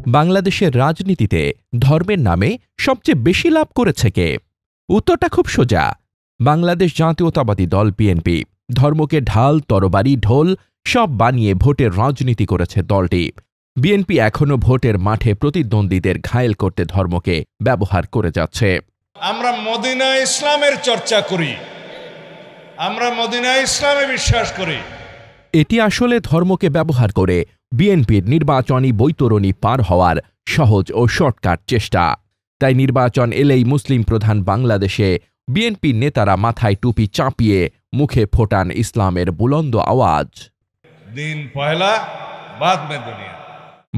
বাংলাদেশের রাজনীতিতে ধর্মের নামে সবচেয়ে বেশি লাভ করেছে কে? উত্তরটা খুব সোজা। বাংলাদেশ জাতীয়তাবাদী দল বিএনপি। ধর্মকে ঢাল, তরবারি, ঢোল সব বানিয়ে ভোটের রাজনীতি করেছে দলটি। বিএনপি এখনও ভোটের মাঠে প্রতিদ্বন্দ্বীদের ঘায়েল করতে ধর্মকে ব্যবহার করে যাচ্ছে। আমরা মদিনা ইসলামের চর্চা করি, আমরা মদিনা ইসলামে বিশ্বাস করি। এটি আসলে ধর্মকে ব্যবহার করে বিএনপির নির্বাচনী বৈতরণী পার হওয়ার সহজ ও শর্টকাট চেষ্টা। তাই নির্বাচন এলেই মুসলিম প্রধান বাংলাদেশে বিএনপি নেতারা মাথায় টুপি চাপিয়ে মুখে ফোটান ইসলামের বুলন্দ আওয়াজ। দিন পয়লা বাদ মে দুনিয়া।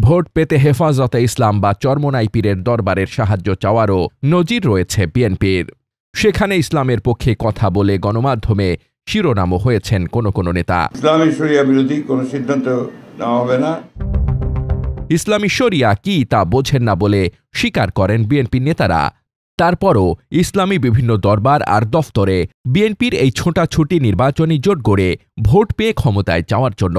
ভোট পেতে হেফাজতে ইসলাম বা চরমোনাই পীরের দরবারের সাহায্য চাওয়ারও নজির রয়েছে বিএনপির। সেখানে ইসলামের পক্ষে কথা বলে গণমাধ্যমে শিরোনামও হয়েছেন কোনো নেতা। ইসলামী শরিয়া বিরোধী কোনো সিদ্ধান্ত নেওয়া হবে না। ইসলামী শরিয়া কি তা বোঝেন না বলে স্বীকার করেন বিএনপি নেতারা। তারপরও ইসলামী বিভিন্ন দরবার আর দফতরে বিএনপির এই ছোটাছুটি নির্বাচনী জোট গড়ে ভোট পেয়ে ক্ষমতায় যাওয়ার জন্য।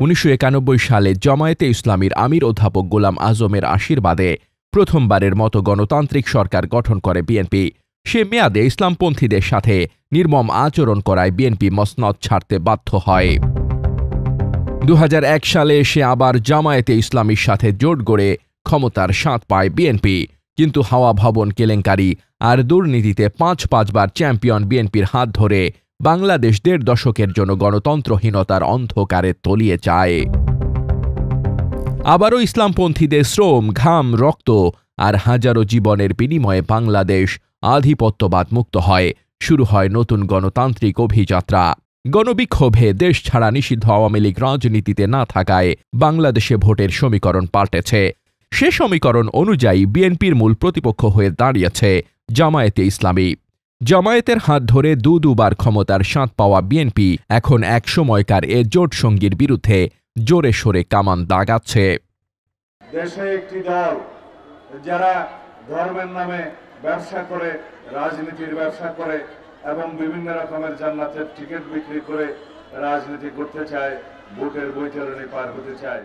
1991 সালে জামায়াতে ইসলামীর আমির অধ্যাপক গোলাম আজমের আশীর্বাদে প্রথমবারের মতো গণতান্ত্রিক সরকার গঠন করে বিএনপি। সে মেয়াদে ইসলামপন্থীদের সাথে নির্মম আচরণ করায় বিএনপি মসনদ ছাড়তে বাধ্য হয়। 2001 সালে এসে আবার জামায়াতে ইসলামীর সাথে জোট গড়ে ক্ষমতার স্বাদ পায় বিএনপি। কিন্তু হাওয়া ভবন কেলেঙ্কারি আর দুর্নীতিতে 5 বার চ্যাম্পিয়ন বিএনপির হাত ধরে বাংলাদেশ 1.5 দশকের জন্য গণতন্ত্রহীনতার অন্ধকারে তলিয়ে যায়। আবারও ইসলামপন্থীদের শ্রম, ঘাম, রক্ত আর হাজারো জীবনের বিনিময়ে বাংলাদেশ আধিপত্যবাদ মুক্ত হয়। শুরু হয় নতুন গণতান্ত্রিক অভিযাত্রা। গণবিক্ষোভে দেশ ছাড়া নিষিদ্ধ আওয়ামী লীগ রাজনীতিতে না থাকায় বাংলাদেশে ভোটের সমীকরণ পাল্টেছে। সে সমীকরণ অনুযায়ী বিএনপির মূল প্রতিপক্ষ হয়ে দাঁড়িয়েছে জামায়াতে ইসলামী। জামায়াতের হাত ধরে দুবার ক্ষমতার স্বাদ পাওয়া বিএনপি এখন এক সময়কার এ জোট সঙ্গীর বিরুদ্ধে জোরে সোরে কামান দাগাচ্ছে। দেশে একটি দল যারা ধর্মের নামে ব্যবসা করে, রাজনীতির ব্যবসা করে এবং বিভিন্ন রকমের জান্নাতের টিকিট বিক্রি করে রাজনীতি করতে চায়, ভোটের বৈতরণী পার হতে চায়।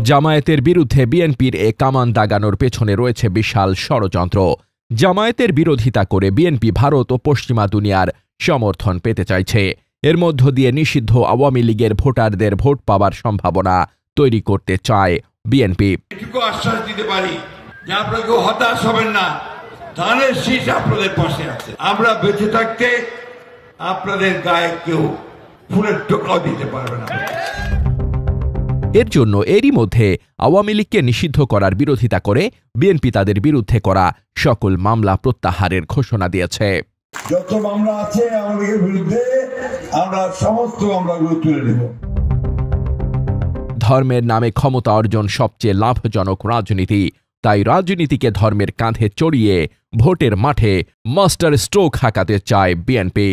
জামায়াতের বিরুদ্ধে বিএনপির এ কামান দাগানোর পেছনে রয়েছে বিশাল ষড়যন্ত্র। জামায়াতের বিরোধিতা করে বিএনপি ভারত ও পশ্চিমা দুনিয়ার সমর্থন পেতে চাইছে। এর মধ্য দিয়ে নিষিদ্ধ আওয়ামী লীগের ভোটারদের ভোট পাওয়ার সম্ভাবনা তৈরি করতে চায় বিএনপি। এটুকু আশ্বাস দিতে পারি যে আপনারা কেউ হতাশ হবেন না, ধানের শীষ আপনাদের পাশে আছে। আমরা বেঁচে থাকতে আপনাদের গায়ে কেউ ফুলের টোকাও দিতে পারবে না। এর জন্য এরই মধ্যে আওয়ামী লীগকে নিষিদ্ধ করার বিরোধিতা করে বিএনপি তাদের বিরুদ্ধে করা সকল মামলা প্রত্যাহারের ঘোষণা দিয়েছে। যত মামলা আছে আওয়ামী লীগের বিরুদ্ধে আমরা সমস্ত মামলাগুলো তুলে নেব। ধর্মের নামে ক্ষমতা অর্জন সবচেয়ে লাভজনক রাজনীতি। তাই রাজনীতিকে ধর্মের কাঁধে চড়িয়ে ভোটের মাঠে মাস্টার স্ট্রোক হাঁকাতে চায় বিএনপি।